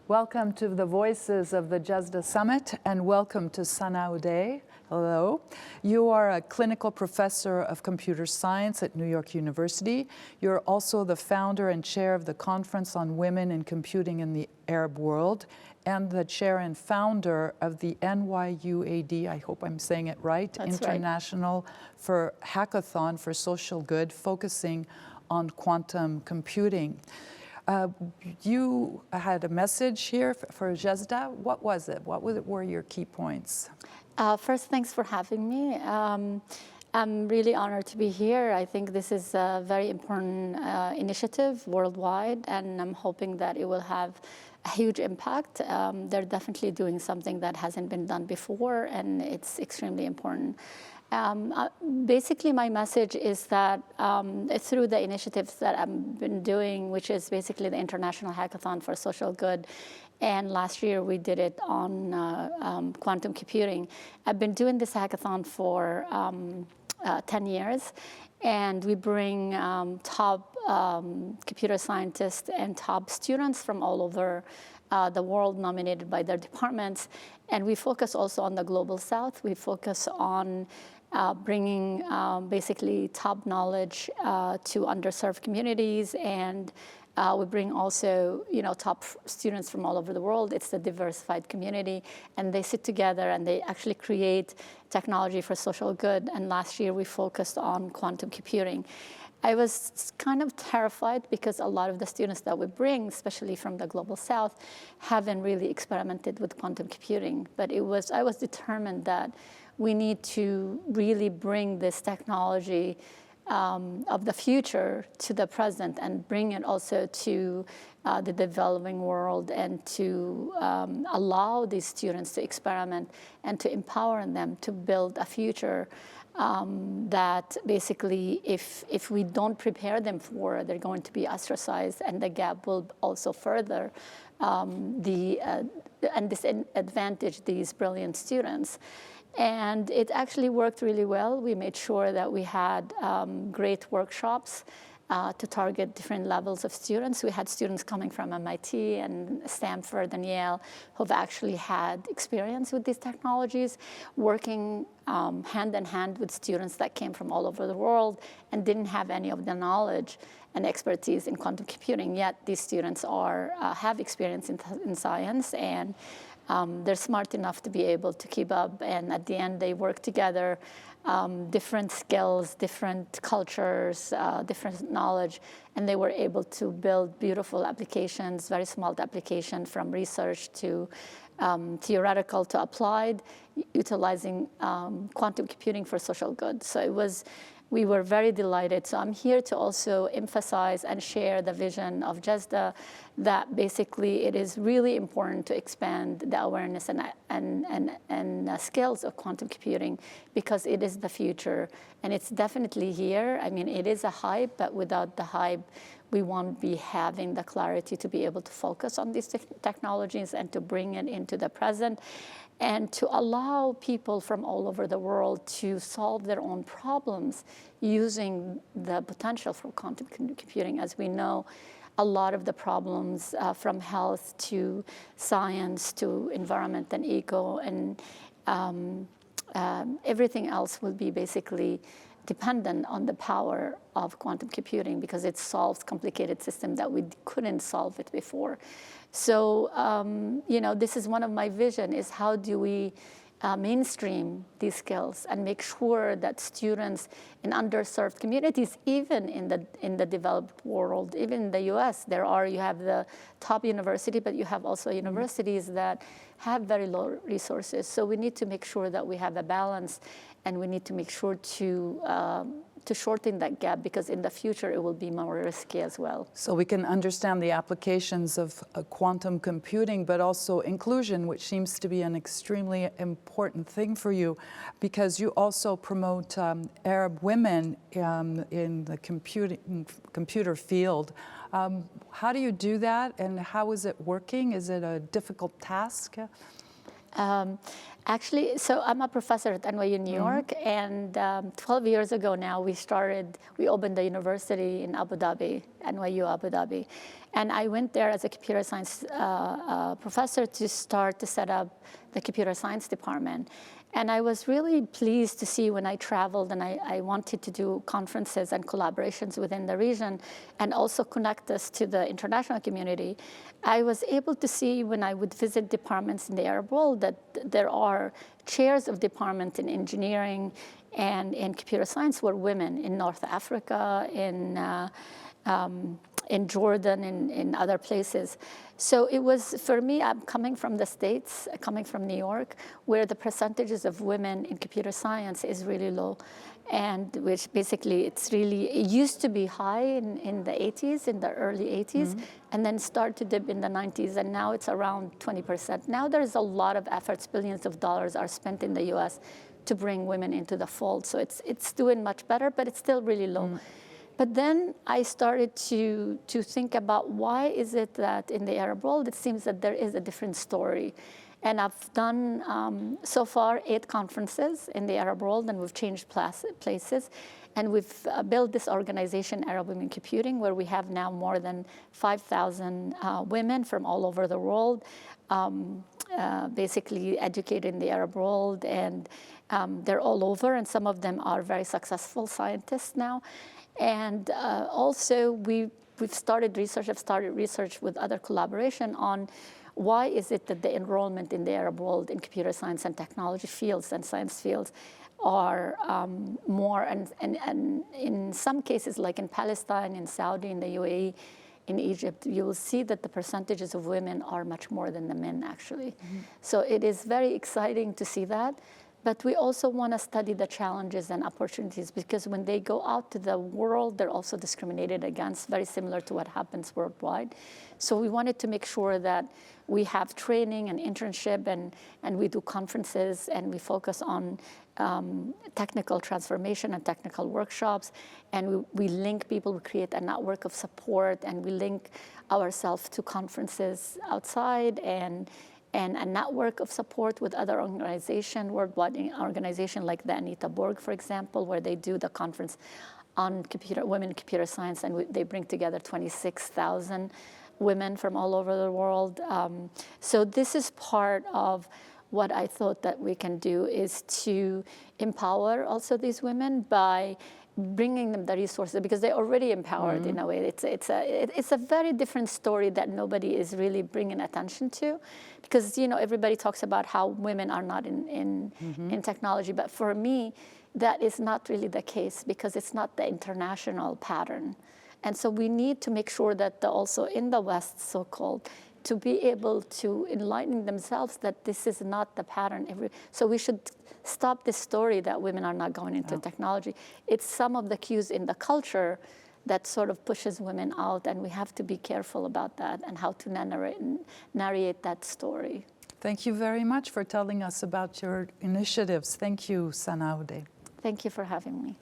Welcome to the Voices of the GESDA Summit, and welcome to Sana Odeh. Hello. You are a clinical professor of computer science at New York University. You're also the founder and chair of the Conference on Women in Computing in the Arab World, and the chair and founder of the NYUAD, I hope I'm saying it right, That's International for Hackathon for Social Good, focusing on quantum computing. You had a message here for GESDA. What was it? What were your key points? First, thanks for having me. I'm really honored to be here. I think this is a very important initiative worldwide, and I'm hoping that it will have a huge impact. They're definitely doing something that hasn't been done before, and it's extremely important. Basically, my message is that through the initiatives that I've been doing, which is basically the International Hackathon for Social Good, and last year we did it on quantum computing. I've been doing this hackathon for 10 years, and we bring top computer scientists and top students from all over the world nominated by their departments. And we focus also on the Global South. We focus on bringing basically top knowledge to underserved communities, and we bring also, top students from all over the world. It's a diversified community, and they sit together and they actually create technology for social good. And last year we focused on quantum computing. I was kind of terrified because a lot of the students that we bring, especially from the Global South, haven't really experimented with quantum computing. But I was determined that we need to really bring this technology of the future to the present and bring it also to the developing world, and to allow these students to experiment and to empower them to build a future that basically, if we don't prepare them for, they're going to be ostracized, and the gap will also further and disadvantage these brilliant students. And it actually worked really well. We made sure that we had great workshops to target different levels of students. We had students coming from MIT and Stanford and Yale who've actually had experience with these technologies, working hand in hand with students that came from all over the world and didn't have any of the knowledge and expertise in quantum computing. Yet these students have experience in science, and they're smart enough to be able to keep up, and at the end they work together, different skills, different cultures, different knowledge, and they were able to build beautiful applications, very small application, from research to theoretical to applied, utilizing quantum computing for social good. So we were very delighted. So I'm here to also emphasize and share the vision of GESDA, that basically it is really important to expand the awareness and skills of quantum computing, because it is the future, and it's definitely here. I mean, it is a hype, but without the hype, we won't be having the clarity to be able to focus on these technologies and to bring it into the present, and to allow people from all over the world to solve their own problems using the potential for quantum computing. As we know, a lot of the problems from health to science to environment and eco and everything else will be basically dependent on the power of quantum computing, because it solves complicated systems that we couldn't solve it before. So, this is one of my vision, is how do we mainstream these skills and make sure that students in underserved communities, even in the developed world, even in the US, you have the top university, but you have also universities that have very low resources. So we need to make sure that we have a balance, and we need to make sure to shorten that gap, because in the future it will be more risky as well. So we can understand the applications of quantum computing, but also inclusion, which seems to be an extremely important thing for you, because you also promote Arab women in the computer field. How do you do that, and how is it working? Is it a difficult task? Actually, so I'm a professor at NYU New York, and 12 years ago now we opened the university in Abu Dhabi, NYU Abu Dhabi. And I went there as a computer science professor to start to set up the computer science department. And I was really pleased to see when I traveled and I wanted to do conferences and collaborations within the region and also connect us to the international community. I was able to see when I would visit departments in the Arab world that there are chairs of department in engineering and in computer science were women in North Africa, in Jordan, in other places. So it was, for me, I'm coming from the States, coming from New York, where the percentages of women in computer science is really low. And which basically it used to be high in the 80s, in the early 80s, and then start to dip in the 90s, and now it's around 20%. Now there's a lot of efforts, billions of dollars are spent in the US to bring women into the fold. So it's doing much better, but it's still really low. But then I started to think about why is it that in the Arab world, it seems that there is a different story. And I've done, so far, 8 conferences in the Arab world, and we've changed places. And we've built this organization, Arab Women Computing, where we have now more than 5,000 women from all over the world, basically educated in the Arab world. And they're all over, and some of them are very successful scientists now. And also, we've started research. I've started research with other collaboration on why is it that the enrollment in the Arab world in computer science and technology fields and science fields are more, and in some cases, like in Palestine, in Saudi, in the UAE, in Egypt, you will see that the percentages of women are much more than the men, actually. So it is very exciting to see that. But we also want to study the challenges and opportunities, because when they go out to the world, they're also discriminated against, very similar to what happens worldwide. So we wanted to make sure that we have training and internship, and we do conferences, and we focus on technical transformation and technical workshops. And we link people, we create a network of support, and we link ourselves to conferences outside and a network of support with other organizations, worldwide organizations like the Anita Borg, for example, where they do the conference on women in computer science, and they bring together 26,000 women from all over the world. So this is part of what I thought that we can do, is to empower also these women by bringing them the resources, because they're already empowered in a way. It's a very different story that nobody is really bringing attention to, because everybody talks about how women are not in technology, but for me, that is not really the case, because it's not the international pattern. And so we need to make sure that also in the West, so-called, to be able to enlighten themselves that this is not the pattern. So we should stop this story that women are not going into technology. It's some of the cues in the culture that sort of pushes women out, and we have to be careful about that and how to narrate that story. Thank you very much for telling us about your initiatives. Thank you, Sana Odeh. Thank you for having me.